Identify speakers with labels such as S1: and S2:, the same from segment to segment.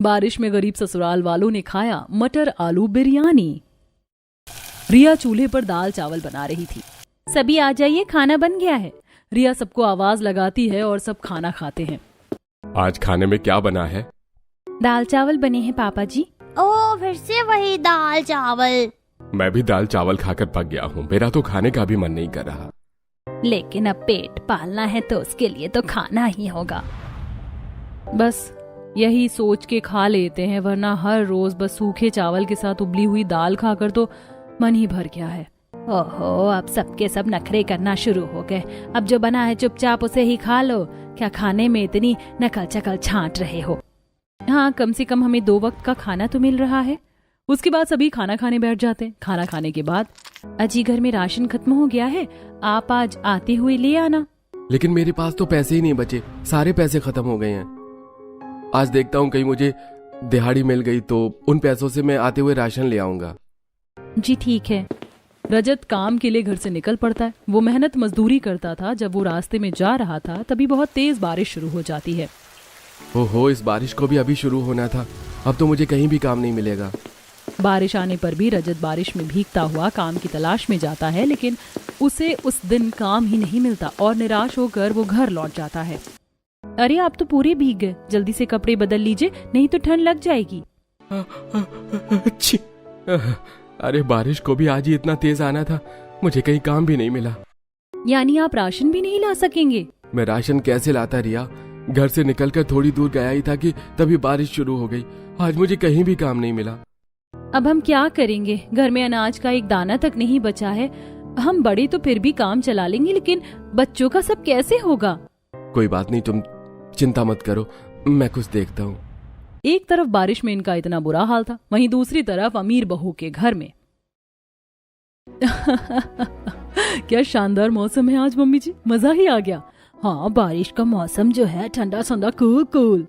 S1: बारिश में गरीब ससुराल वालों ने खाया मटर आलू बिरयानी। रिया चूल्हे पर दाल चावल बना रही थी। सभी आ जाइए, खाना बन गया है। रिया सबको आवाज लगाती है और सब खाना खाते हैं।
S2: आज खाने में क्या बना है?
S1: दाल चावल बने हैं पापा जी।
S3: ओह, फिर से वही दाल चावल।
S2: मैं भी दाल चावल खाकर पक गया हूँ। मेरा तो खाने का भी मन नहीं कर रहा।
S1: लेकिन अब पेट पालना है तो उसके लिए तो खाना ही होगा। बस यही सोच के खा लेते हैं, वरना हर रोज बस सूखे चावल के साथ उबली हुई दाल खाकर तो मन ही भर गया है। ओहो, अब सबके सब नखरे करना शुरू हो गए। अब जो बना है चुपचाप उसे ही खा लो। क्या खाने में इतनी नकल चकल छांट रहे हो? हाँ, कम से कम हमें 2 वक्त का खाना तो मिल रहा है। उसके बाद सभी खाना खाने बैठ जाते हैं। खाना खाने के बाद, अजी घर में राशन खत्म हो गया है, आप आज आते हुए ले आना।
S2: लेकिन मेरे पास तो पैसे ही नहीं बचे, सारे पैसे खत्म हो गए हैं। आज देखता हूँ कहीं मुझे दिहाड़ी मिल गई तो उन पैसों से मैं आते हुए राशन ले आऊंगा।
S1: जी ठीक है। रजत काम के लिए घर से निकल पड़ता है। वो मेहनत मजदूरी करता था। जब वो रास्ते में जा रहा था तभी बहुत तेज बारिश शुरू हो जाती है।
S2: ओहो, इस बारिश को भी अभी शुरू होना था। अब तो मुझे कहीं भी काम नहीं मिलेगा।
S1: बारिश आने पर भी रजत बारिश में भीगता हुआ काम की तलाश में जाता है, लेकिन उसे उस दिन काम ही नहीं मिलता और निराश होकर वो घर लौट जाता है। अरे आप तो पूरे भीग गए, जल्दी से कपड़े बदल लीजिए, नहीं तो ठंड लग जाएगी।
S2: अच्छी। अरे बारिश को भी आज ही इतना तेज आना था, मुझे कहीं काम भी नहीं मिला।
S1: यानी आप राशन भी नहीं ला सकेंगे?
S2: मैं राशन कैसे लाता रिया? घर से निकलकर थोड़ी दूर गया ही था कि तभी बारिश शुरू हो गई। आज मुझे कहीं भी काम नहीं मिला।
S1: अब हम क्या करेंगे? घर में अनाज का एक दाना तक नहीं बचा है। हम बड़े तो फिर भी काम चला लेंगे, लेकिन बच्चों का सब कैसे होगा?
S2: कोई बात नहीं, तुम चिंता मत करो, मैं कुछ देखता हूँ।
S1: एक तरफ बारिश में इनका इतना बुरा हाल था, वहीं दूसरी तरफ अमीर बहू के घर में। क्या शानदार मौसम है आज मम्मी जी, मजा ही आ गया। हाँ, बारिश का मौसम जो है ठंडा ठंडा कूल कूल।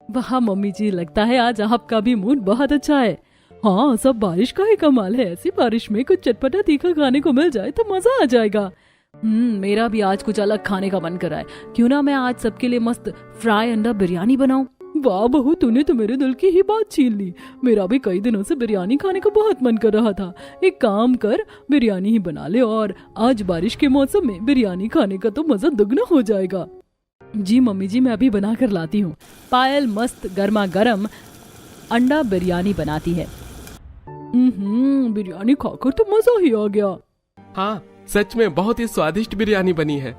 S1: वाह मम्मी जी, लगता है आज आपका भी मूड बहुत अच्छा है। हाँ, सब बारिश का ही कमाल है। ऐसी बारिश में कुछ चटपटा तीखा खाने को मिल जाए तो मजा आ जाएगा। मेरा भी आज कुछ अलग खाने का मन कर रहा है। क्यों ना मैं आज सबके लिए मस्त फ्राई अंडा बिरयानी बनाऊं। वाह बहू, तूने तो मेरे दिल की ही बात छीन ली। मेरा भी कई दिनों से बिरयानी खाने का बहुत मन कर रहा था। एक काम कर, बिरयानी ही बना ले और आज बारिश के मौसम में बिरयानी खाने का तो मजा दुगना हो जाएगा। जी मम्मी जी, मैं अभी बना कर लाती हूँ। पायल मस्त गर्मा गर्म अंडा बिरयानी बनाती है। बिरयानी खाकर तो मजा ही आ गया।
S2: हाँ, सच में बहुत ही स्वादिष्ट बिरयानी बनी है।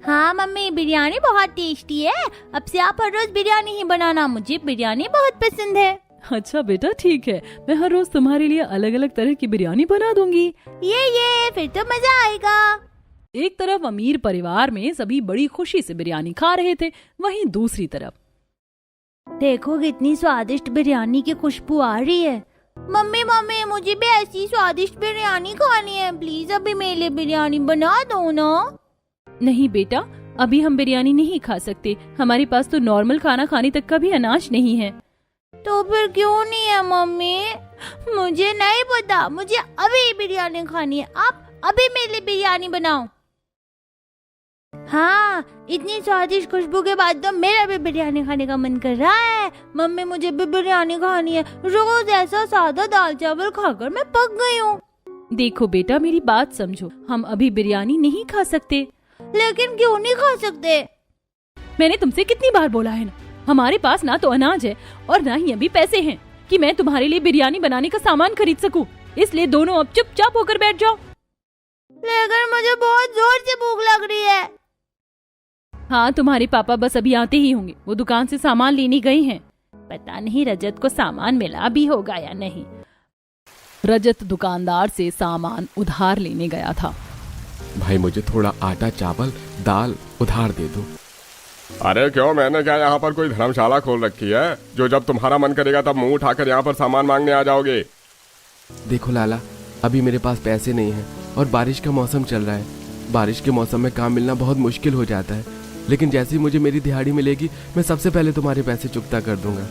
S3: हाँ मम्मी, बिरयानी बहुत टेस्टी है। अब से आप हर रोज बिरयानी ही बनाना, मुझे बिरयानी बहुत पसंद है।
S1: अच्छा बेटा, ठीक है, मैं हर रोज तुम्हारे लिए अलग अलग तरह की बिरयानी बना दूंगी।
S3: ये फिर तो मजा आएगा।
S1: एक तरफ अमीर परिवार में सभी बड़ी खुशी से बिरयानी खा रहे थे, वहीं दूसरी तरफ
S3: देखो कितनी स्वादिष्ट बिरयानी की खुशबू आ रही है। मम्मी, मुझे भी ऐसी स्वादिष्ट बिरयानी खानी है। प्लीज अभी मेरे लिए बिरयानी बना दो ना।
S1: नहीं बेटा, अभी हम बिरयानी नहीं खा सकते। हमारे पास तो नॉर्मल खाना खाने तक का भी अनाज नहीं है।
S3: तो फिर क्यों नहीं है मम्मी? मुझे नहीं पता, मुझे अभी बिरयानी खानी है। आप अभी मेरे लिए बिरयानी बनाओ। हाँ, इतनी स्वादिष्ट खुशबू के बाद तो मेरा भी बिरयानी खाने का मन कर रहा है। मम्मी, मुझे भी बिरयानी खानी है। रोज ऐसा सादा दाल चावल खाकर मैं पक गई हूँ।
S1: देखो बेटा, मेरी बात समझो, हम अभी बिरयानी नहीं खा सकते।
S3: लेकिन क्यों नहीं खा सकते?
S1: मैंने तुमसे कितनी बार बोला है ना, हमारे पास ना तो अनाज है और ना ही अभी पैसे हैं कि मैं तुम्हारे लिए बिरयानी बनाने का सामान खरीद सकूं। इसलिए दोनों अब चुपचाप होकर बैठ जाओ।
S3: लेकिन मुझे बहुत जोर से भूख लग रही है।
S1: हाँ, तुम्हारे पापा बस अभी आते ही होंगे। वो दुकान से सामान लेने गए हैं। पता नहीं रजत को सामान मिला भी होगा या नहीं। रजत दुकानदार से सामान उधार लेने गया था।
S2: भाई, मुझे थोड़ा आटा चावल दाल उधार दे दो। अरे क्यों, मैंने क्या यहाँ पर कोई धर्मशाला खोल रखी है जो जब तुम्हारा मन करेगा तब मुंह उठाकर यहाँ पर सामान मांगने आ जाओगे? देखो लाला, अभी मेरे पास पैसे नहीं है और बारिश का मौसम चल रहा है। बारिश के मौसम में काम मिलना बहुत मुश्किल हो जाता है। लेकिन जैसे ही मुझे मेरी दिहाड़ी मिलेगी, मैं सबसे पहले तुम्हारे पैसे चुकता कर दूंगा।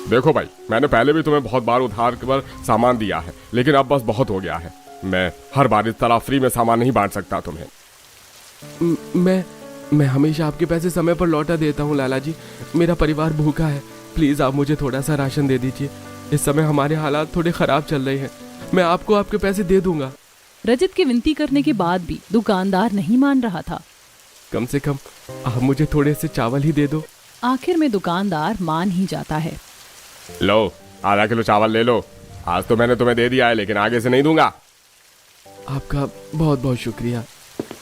S2: देखो भाई, मैंने पहले भी तुम्हें बहुत बार उधार पर सामान दिया है, लेकिन अब बस बहुत हो गया है। मैं हर बार इस तरह फ्री में सामान नहीं बांट सकता तुम्हें। मैं हमेशा आपके पैसे समय पर लौटा देता हूँ लाला जी। मेरा परिवार भूखा है, प्लीज आप मुझे थोड़ा सा राशन दे दीजिए। इस समय हमारे हालात थोड़े खराब चल रहे हैं। मैं आपको आपके पैसे दे दूंगा।
S1: रजत की विनती करने के बाद भी दुकानदार नहीं मान रहा था।
S2: कम से कम आप मुझे थोड़े से चावल ही दे दो।
S1: आखिर में दुकानदार मान ही जाता है।
S2: लो, आधा किलो चावल ले लो। आज तो मैंने तुम्हें दे दिया है, लेकिन आगे से नहीं दूंगा। आपका बहुत बहुत शुक्रिया।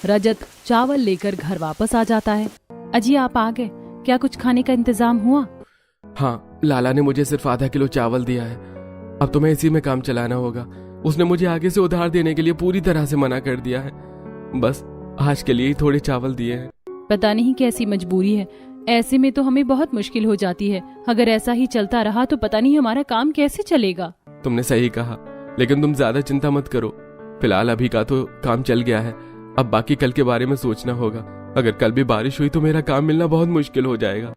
S1: रजत चावल लेकर घर वापस आ जाता है। अजी आप आ गए, क्या कुछ खाने का इंतजाम हुआ?
S2: हाँ, लाला ने मुझे सिर्फ आधा किलो चावल दिया है। अब तुम्हें इसी में काम चलाना होगा। उसने मुझे आगे से उधार देने के लिए पूरी तरह से मना कर दिया है। बस आज के लिए ही थोड़े चावल दिए हैं।
S1: पता नहीं कैसी मजबूरी है, ऐसे में तो हमें बहुत मुश्किल हो जाती है। अगर ऐसा ही चलता रहा तो पता नहीं हमारा काम कैसे चलेगा।
S2: तुमने सही कहा, लेकिन तुम ज्यादा चिंता मत करो। फिलहाल अभी का तो काम चल गया है, अब बाकी कल के बारे में सोचना होगा। अगर कल भी बारिश हुई तो मेरा काम मिलना बहुत मुश्किल हो जाएगा।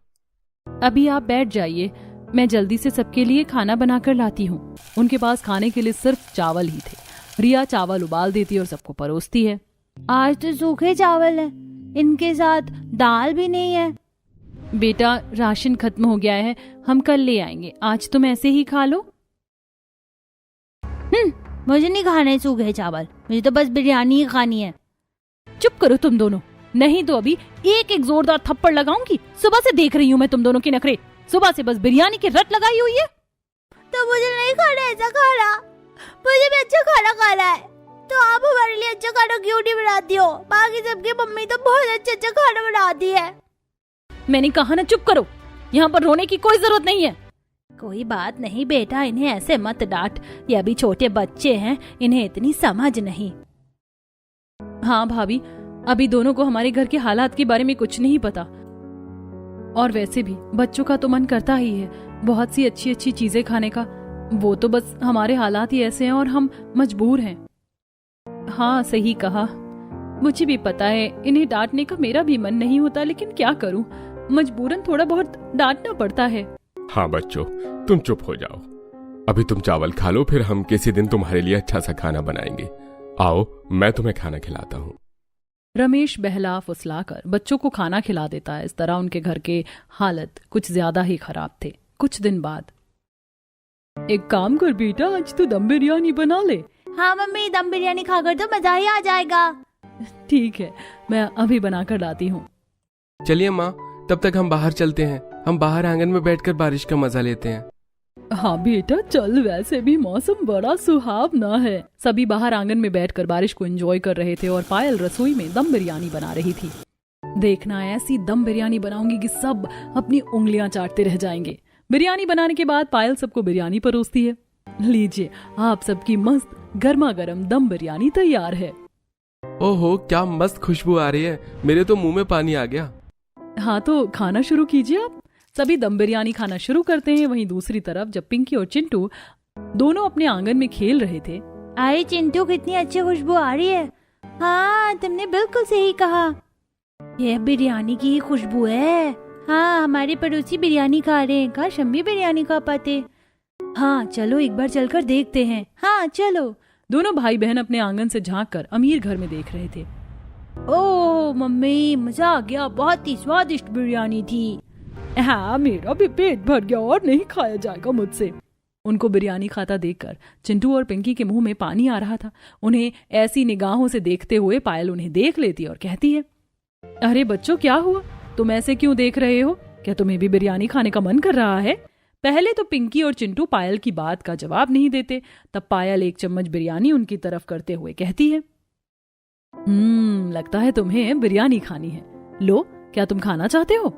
S1: अभी आप बैठ जाइए, मैं जल्दी से सबके लिए खाना बनाकर लाती हूँ। उनके पास खाने के लिए सिर्फ चावल ही थे। रिया चावल उबाल देती और सबको परोसती है।
S3: आज तो सूखे चावल है, इनके साथ दाल भी नहीं है।
S1: बेटा राशन खत्म हो गया है, हम कल ले आएंगे, आज तुम ऐसे ही खा लो।
S3: मुझे नहीं खाने सूखे चावल, मुझे तो बस बिरयानी ही खानी है।
S1: चुप करो तुम दोनों, नहीं तो अभी एक एक जोरदार थप्पड़ लगाऊंगी। सुबह से देख रही हूँ मैं तुम दोनों के नखरे। सुबह से बस बिरयानी की रट लगाई हुई है।
S3: तो मुझे नहीं खाना ऐसा खाना, मुझे भी अच्छा खाना खाना है। तो आप हमारे लिए अच्छा खाना क्यों नहीं बनाती हो? बाकी सबकी मम्मी तो बहुत अच्छा खाना बनाती है।
S1: मैंने कहा ना चुप करो, यहाँ पर रोने की कोई जरूरत नहीं है।
S3: कोई बात नहीं बेटा, इन्हें ऐसे मत डांट, ये अभी छोटे बच्चे हैं, इन्हें इतनी समझ नहीं।
S1: हाँ भाभी, अभी दोनों को हमारे घर के हालात के बारे में कुछ नहीं पता। और वैसे भी बच्चों का तो मन करता ही है बहुत सी अच्छी अच्छी चीजें खाने का। वो तो बस हमारे हालात ही ऐसे हैं और हम मजबूर हैं। हाँ सही कहा, मुझे भी पता है इन्हें डांटने का मेरा भी मन नहीं होता, लेकिन क्या करूं, मजबूरन थोड़ा बहुत डांटना पड़ता है।
S2: हाँ बच्चों, तुम चुप हो जाओ। अभी तुम चावल खा लो, फिर हम किसी दिन तुम्हारे लिए अच्छा सा खाना बनाएंगे। आओ, मैं तुम्हें खाना खिलाता हूँ।
S1: रमेश बहला फुसलाकर बच्चों को खाना खिला देता है। इस तरह उनके घर के हालत कुछ ज्यादा ही खराब थे। कुछ दिन बाद, एक काम कर बेटा, आज तो दम बिरयानी बना ले।
S3: हाँ मम्मी, दम बिरयानी खाकर तो मजा ही आ जाएगा।
S1: ठीक है, मैं अभी बनाकर लाती हूँ।
S2: चलिए माँ, तब तक हम बाहर चलते हैं। हम बाहर आंगन में बैठकर बारिश का मजा लेते हैं।
S1: हाँ बेटा चल, वैसे भी मौसम बड़ा सुहावना है। सभी बाहर आंगन में बैठकर बारिश को एंजॉय कर रहे थे और पायल रसोई में दम बिरयानी बना रही थी। देखना ऐसी दम बिरयानी बनाऊंगी कि सब अपनी उंगलियां चाटते रह जाएंगे। बिरयानी बनाने के बाद पायल सबको बिरयानी परोसती है। लीजिए, आप सबकी मस्त गर्मा गर्म दम बिरयानी तैयार है।
S2: ओहो, क्या मस्त खुशबू आ रही है, मेरे तो मुंह में पानी आ गया।
S1: हाँ तो खाना शुरू कीजिए आप। सभी दम बिरयानी खाना शुरू करते हैं। वहीं दूसरी तरफ जब पिंकी और चिंटू दोनों अपने आंगन में खेल रहे थे।
S3: अरे चिंटू, कितनी अच्छी खुशबू आ रही है। हाँ तुमने बिल्कुल सही कहा, यह बिरयानी की ही खुशबू है। हाँ, हमारे पड़ोसी बिरयानी खा रहे हैं, काश हम भी बिरयानी खा पाते। हाँ चलो एक बार चलकर देखते हैं। हाँ चलो।
S1: दोनों भाई बहन अपने आंगन से झांककर अमीर घर में देख रहे थे।
S3: ओह मम्मी, मजा आ गया, बहुत ही स्वादिष्ट बिरयानी थी।
S1: हाँ मेरा भी पेट भर गया और नहीं खाया जाएगा मुझसे। उनको बिरयानी खाता देखकर चिंटू और पिंकी के मुंह में पानी आ रहा था। उन्हें ऐसी निगाहों से देखते हुए पायल उन्हें देख लेती और कहती है, अरे बच्चों क्या हुआ, तुम ऐसे क्यों देख रहे हो? क्या तुम्हें भी बिरयानी खाने का मन कर रहा है? पहले तो पिंकी और चिंटू पायल की बात का जवाब नहीं देते। तब पायल एक चम्मच बिरयानी उनकी तरफ करते हुए कहती है, लगता है तुम्हें बिरयानी खानी है। लो, क्या तुम खाना चाहते हो?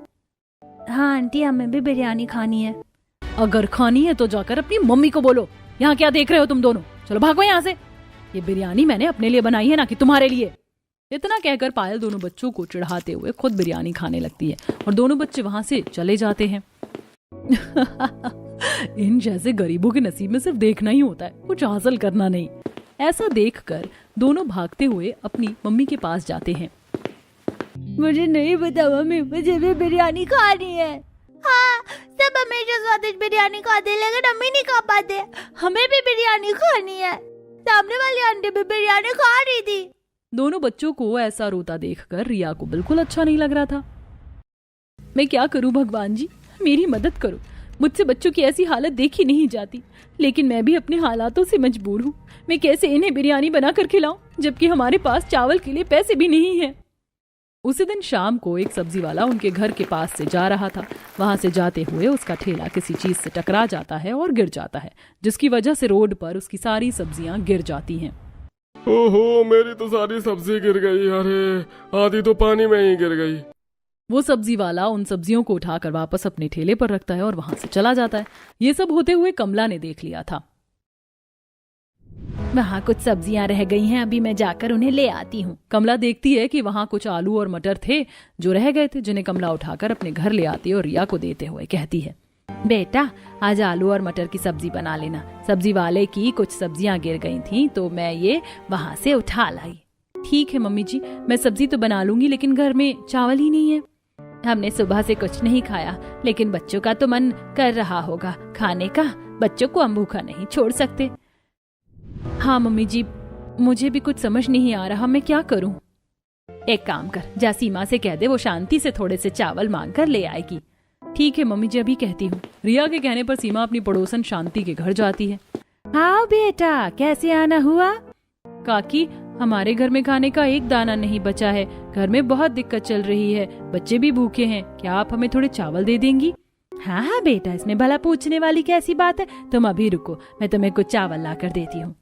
S3: हाँ आंटी, हमें भी बिरयानी खानी है।
S1: अगर खानी है तो जाकर अपनी मम्मी को बोलो। यहाँ क्या देख रहे हो तुम दोनों, चलो भागो यहाँ से। ये बिरयानी मैंने अपने लिए बनाई है, ना कि तुम्हारे लिए। इतना कहकर पायल दोनों बच्चों को चिढ़ाते हुए खुद बिरयानी खाने लगती है और दोनों बच्चे वहां से चले जाते हैं। इन जैसे गरीबों के नसीब में सिर्फ देखना ही होता है, कुछ हासिल करना नहीं। ऐसा देखकर दोनों भागते हुए अपनी मम्मी के पास जाते हैं।
S3: मुझे नहीं पता मम्मी, मुझे भी बिरयानी खानी है। हाँ, सब हमेशा स्वादिष्ट बिरयानी खाते हैं, लेकिन हम ही नहीं खा पाते। हमें भी बिरयानी खानी है। सामने वाली आंटी भी बिरयानी खा रही थी।
S1: दोनों बच्चों को ऐसा रोता देखकर रिया को बिल्कुल अच्छा नहीं लग रहा था। मैं क्या करूं भगवान जी, मेरी मदद करो। मुझसे बच्चों की ऐसी हालत देखी नहीं जाती, लेकिन मैं भी अपने हालातों से मजबूर हूँ। मैं कैसे इन्हें बिरयानी बनाकर खिलाऊं जबकि हमारे पास चावल के लिए पैसे भी नहीं हैं। उसी दिन शाम को एक सब्जी वाला उनके घर के पास से जा रहा था। वहां से जाते हुए उसका ठेला किसी चीज से टकरा जाता है और गिर जाता है, जिसकी वजह से रोड पर उसकी सारी सब्जियां गिर जाती हैं।
S2: ओहो, मेरी तो सारी सब्जी गिर गई। अरे आधी तो पानी में ही गिर गई।
S1: वो सब्जी वाला उन सब्जियों को उठाकर वापस अपने ठेले पर रखता है और वहां से चला जाता है। ये सब होते हुए कमला ने देख लिया था।
S3: वहाँ कुछ सब्जियां रह गई हैं, अभी मैं जाकर उन्हें ले आती हूँ।
S1: कमला देखती है कि वहां कुछ आलू और मटर थे जो रह गए थे, जिन्हें कमला उठाकर अपने घर ले आती है और रिया को देते हुए कहती है,
S3: बेटा आज आलू और मटर की सब्जी बना लेना। सब्जी वाले की कुछ सब्जियां गिर गई थी तो मैं ये वहाँ से उठा लाई।
S1: ठीक है मम्मी जी, मैं सब्जी तो बना लूंगी, लेकिन घर में चावल ही नहीं है।
S3: हमने सुबह से कुछ नहीं खाया, लेकिन बच्चों का तो मन कर रहा होगा खाने का। बच्चों को हम भूखा नहीं छोड़ सकते।
S1: हाँ मम्मी जी, मुझे भी कुछ समझ नहीं आ रहा, मैं क्या करूं।
S3: एक काम कर, जा सीमा से कह दे वो शांति से थोड़े से चावल मांग कर ले आएगी।
S1: ठीक है मम्मी जी, अभी कहती हूँ। रिया के कहने पर सीमा अपनी पड़ोसन शांति के घर जाती है।
S3: हाँ बेटा, कैसे आना हुआ?
S1: काकी, हमारे घर में खाने का एक दाना नहीं बचा है। घर में बहुत दिक्कत चल रही है, बच्चे भी भूखे हैं। क्या आप हमें थोड़े चावल दे देंगी?
S3: हाँ हाँ बेटा, इसमें भला पूछने वाली कैसी बात है। तुम अभी रुको, मैं तुम्हें कुछ चावल ला कर देती हूँ।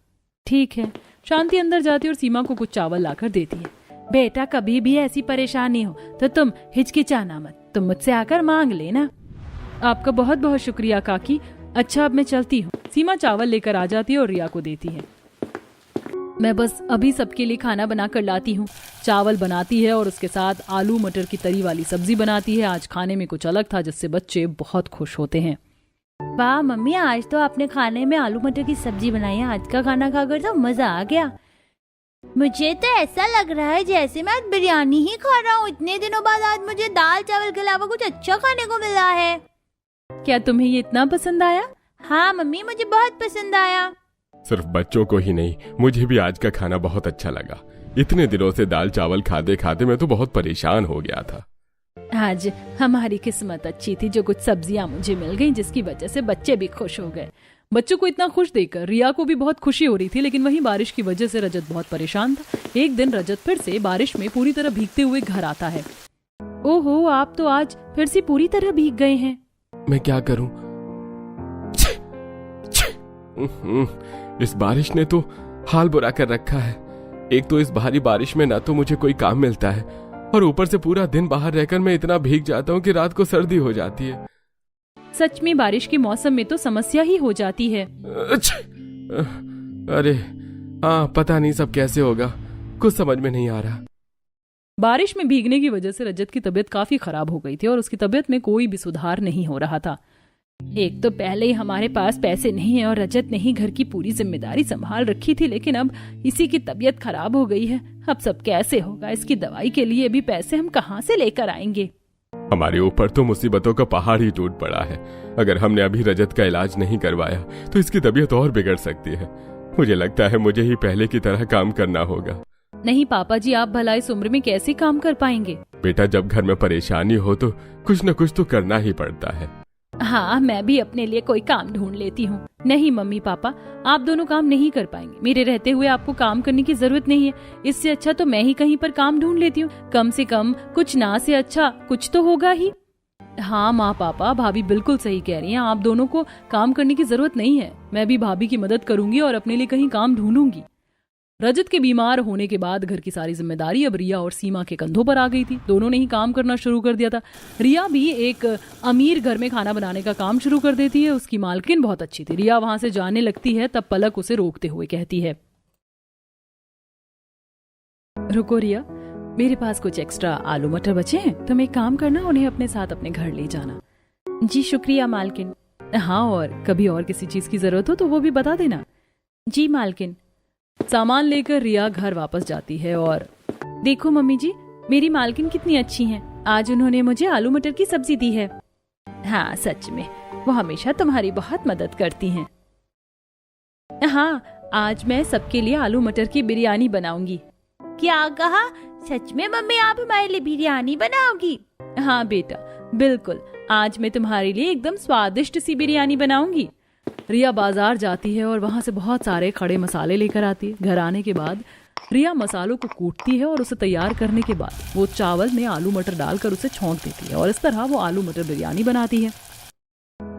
S1: ठीक है। शांति अंदर जाती और सीमा को कुछ चावल लाकर देती है।
S3: बेटा कभी भी ऐसी परेशानी हो तो तुम हिचकिचाना मत, तुम मुझसे आकर मांग लेना।
S1: आपका बहुत बहुत शुक्रिया काकी। अच्छा, अब मैं चलती हूँ। सीमा चावल लेकर आ जाती है और रिया को देती है। मैं बस अभी सबके लिए खाना बना कर लाती हूँ। चावल बनाती है और उसके साथ आलू मटर की तरी वाली सब्जी बनाती है। आज खाने में कुछ अलग था जिससे बच्चे बहुत खुश होते हैं।
S3: वाह मम्मी, आज तो आपने खाने में आलू मटर की सब्जी बनाई है। आज का खाना खाकर तो मजा आ गया। मुझे तो ऐसा लग रहा है जैसे मैं आज बिरयानी ही खा रहा हूँ। इतने दिनों बाद आज मुझे दाल चावल के अलावा कुछ अच्छा खाने को मिला है।
S1: क्या तुम्हें ये इतना पसंद आया?
S3: हाँ मम्मी, मुझे बहुत पसंद आया।
S2: सिर्फ बच्चों को ही नहीं, मुझे भी आज का खाना बहुत अच्छा लगा। इतने दिनों से दाल चावल खाते खाते मैं तो बहुत परेशान हो गया था।
S3: आज हमारी किस्मत अच्छी थी, जो कुछ सब्जियां मुझे मिल गईं, जिसकी वजह से बच्चे भी खुश हो गए।
S1: बच्चों को इतना खुश देखकर रिया को भी बहुत खुशी हो रही थी, लेकिन वहीं बारिश की वजह से रजत बहुत परेशान था। एक दिन रजत फिर से बारिश में पूरी तरह भीगते हुए घर आता है। ओहो, आप तो आज फिर से पूरी तरह भीग गए हैं।
S2: मैं क्या करूं? इस बारिश ने तो हाल बुरा कर रखा है। एक तो इस भारी बारिश में ना तो मुझे कोई काम मिलता है, और ऊपर से पूरा दिन बाहर रहकर मैं इतना भीग जाता हूँ कि रात को सर्दी हो जाती है।
S1: सच में बारिश के मौसम में तो समस्या ही हो जाती है।
S2: अरे हाँ, पता नहीं सब कैसे होगा, कुछ समझ में नहीं आ रहा।
S1: बारिश में भीगने की वजह से रजत की तबीयत काफी खराब हो गई थी और उसकी तबीयत में कोई भी सुधार नहीं हो रहा था।
S3: एक तो पहले ही हमारे पास पैसे नहीं है और रजत ने ही घर की पूरी जिम्मेदारी संभाल रखी थी, लेकिन अब इसी की तबीयत खराब हो गई है। अब सब कैसे होगा? इसकी दवाई के लिए भी पैसे हम कहाँ से लेकर आएंगे?
S2: हमारे ऊपर तो मुसीबतों का पहाड़ ही टूट पड़ा है। अगर हमने अभी रजत का इलाज नहीं करवाया तो इसकी तबीयत और बिगड़ सकती है। मुझे लगता है मुझे ही पहले की तरह काम करना होगा।
S1: नहीं पापा जी, आप भला इस उम्र में कैसे काम कर पाएंगे?
S2: बेटा, जब घर में परेशानी हो तो कुछ न कुछ तो करना ही पड़ता है।
S3: हाँ, मैं भी अपने लिए कोई काम ढूंढ लेती हूँ।
S1: नहीं मम्मी पापा, आप दोनों काम नहीं कर पाएंगे। मेरे रहते हुए आपको काम करने की जरूरत नहीं है। इससे अच्छा तो मैं ही कहीं पर काम ढूंढ लेती हूँ। कम से कम कुछ ना से अच्छा कुछ तो होगा ही। हाँ माँ पापा, भाभी बिल्कुल सही कह रही हैं। आप दोनों को काम करने की जरूरत नहीं है। मैं भी भाभी की मदद करूंगी और अपने लिए कहीं काम ढूंढूंगी। रजत के बीमार होने के बाद घर की सारी जिम्मेदारी अब रिया और सीमा के कंधों पर आ गई थी। दोनों ने ही काम करना शुरू कर दिया था। रिया भी एक अमीर घर में खाना बनाने का काम शुरू कर देती है। उसकी मालकिन बहुत अच्छी थी। रिया वहां से जाने लगती है, तब पलक उसे रोकते हुए कहती है, रुको रिया, मेरे पास कुछ एक्स्ट्रा आलू मटर बचे हैं। तुम एक काम करना, उन्हें अपने साथ अपने घर ले जाना।
S3: जी शुक्रिया मालकिन।
S1: हाँ, और कभी और किसी चीज की जरूरत हो तो वो भी बता देना।
S3: जी मालकिन।
S1: सामान लेकर रिया घर वापस जाती है और
S3: देखो मम्मी जी, मेरी मालकिन कितनी अच्छी हैं। आज उन्होंने मुझे आलू मटर की सब्जी दी है। हाँ सच में, वो हमेशा तुम्हारी बहुत मदद करती हैं। हाँ, आज मैं सबके लिए आलू मटर की बिरयानी बनाऊंगी। क्या कहा? सच में मम्मी, आप हमारे लिए बिरयानी बनाओगी?
S1: हाँ बेटा, बिल्कुल, आज मैं तुम्हारे लिए एकदम स्वादिष्ट सी बिरयानी बनाऊंगी। रिया बाजार जाती है और वहां से बहुत सारे खड़े मसाले लेकर आती है। घर आने के बाद रिया मसालों को कूटती है और उसे तैयार करने के बाद वो चावल में आलू मटर डालकर उसे छौंक देती है और इस तरह वो आलू मटर बिरयानी बनाती है।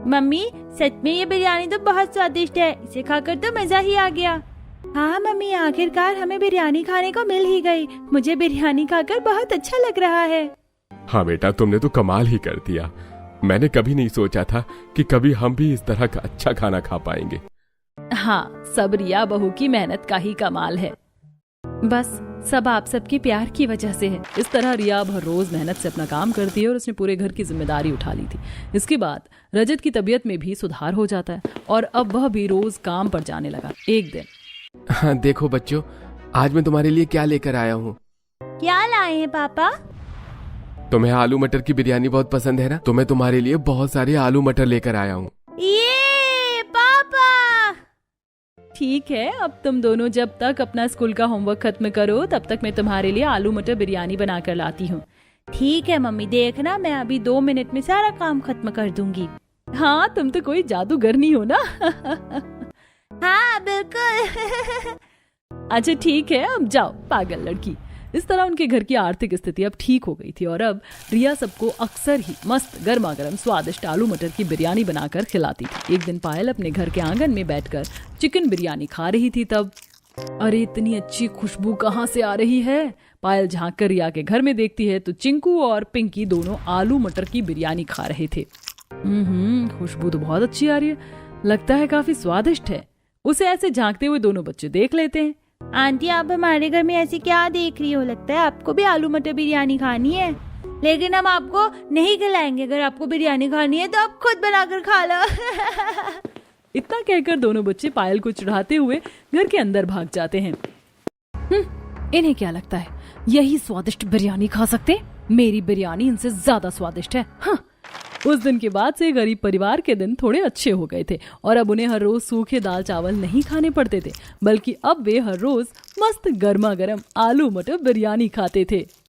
S3: मम्मी, सच में ये बिरयानी तो बहुत स्वादिष्ट है, इसे खाकर तो मजा ही आ गया। हाँ मम्मी, आखिरकार हमें बिरयानी खाने को मिल ही गई। मुझे बिरयानी खाकर बहुत अच्छा लग रहा है।
S2: हाँ बेटा, तुमने तो कमाल ही कर दिया। मैंने कभी नहीं सोचा था कि कभी हम भी इस तरह का अच्छा खाना खा पाएंगे।
S1: हाँ, सब रिया बहू की मेहनत का ही कमाल है। बस सब आप सबके प्यार की वजह से है। इस तरह रिया अब हर रोज मेहनत से अपना काम करती है और उसने पूरे घर की जिम्मेदारी उठा ली थी। इसके बाद रजत की तबीयत में भी सुधार हो जाता है और अब वह भी रोज काम पर जाने लगा। एक दिन,
S2: हाँ देखो बच्चों, आज मैं तुम्हारे लिए क्या लेकर आया हूँ।
S3: क्या लाए हैं पापा?
S2: तुम्हें आलू मटर की बिरयानी बहुत पसंद है ना, तो मैं तुम्हारे लिए बहुत सारे आलू मटर लेकर आया हूँ।
S3: ये पापा!
S1: ठीक है, अब तुम दोनों जब तक अपना स्कूल का होमवर्क खत्म करो तब तक मैं तुम्हारे लिए आलू मटर बिरयानी बना कर लाती हूँ।
S3: ठीक है मम्मी, देखना मैं अभी 2 मिनट में सारा काम खत्म कर दूंगी।
S1: हाँ, तुम तो कोई जादूगरनी हो ना।
S3: हाँ बिल्कुल।
S1: अच्छा ठीक है, अब जाओ पागल लड़की। इस तरह उनके घर की आर्थिक स्थिति अब ठीक हो गई थी और अब रिया सबको अक्सर ही मस्त गर्मा गर्म स्वादिष्ट आलू मटर की बिरयानी बनाकर खिलाती थी। एक दिन पायल अपने घर के आंगन में बैठकर चिकन बिरयानी खा रही थी। तब अरे, इतनी अच्छी खुशबू कहाँ से आ रही है। पायल झांक कर रिया के घर में देखती है तो चिंकू और पिंकी दोनों आलू मटर की बिरयानी खा रहे थे। खुशबू तो बहुत अच्छी आ रही है, लगता है काफी स्वादिष्ट है। उसे ऐसे झांकते हुए दोनों बच्चे देख लेते हैं।
S3: आंटी, आप हमारे घर में ऐसे क्या देख रही हो? लगता है आपको भी आलू मटर बिरयानी खानी है, लेकिन हम आपको नहीं खिलाएंगे। अगर आपको बिरयानी खानी है तो आप खुद बनाकर खा लो।
S1: इतना कहकर दोनों बच्चे पायल को चिढ़ाते हुए घर के अंदर भाग जाते हैं। इन्हें क्या लगता है यही स्वादिष्ट बिरयानी खा सकते? मेरी बिरयानी इनसे ज्यादा स्वादिष्ट है। हाँ। उस दिन के बाद से गरीब परिवार के दिन थोड़े अच्छे हो गए थे और अब उन्हें हर रोज सूखे दाल चावल नहीं खाने पड़ते थे, बल्कि अब वे हर रोज मस्त गर्मा गर्म आलू मटर बिरयानी खाते थे।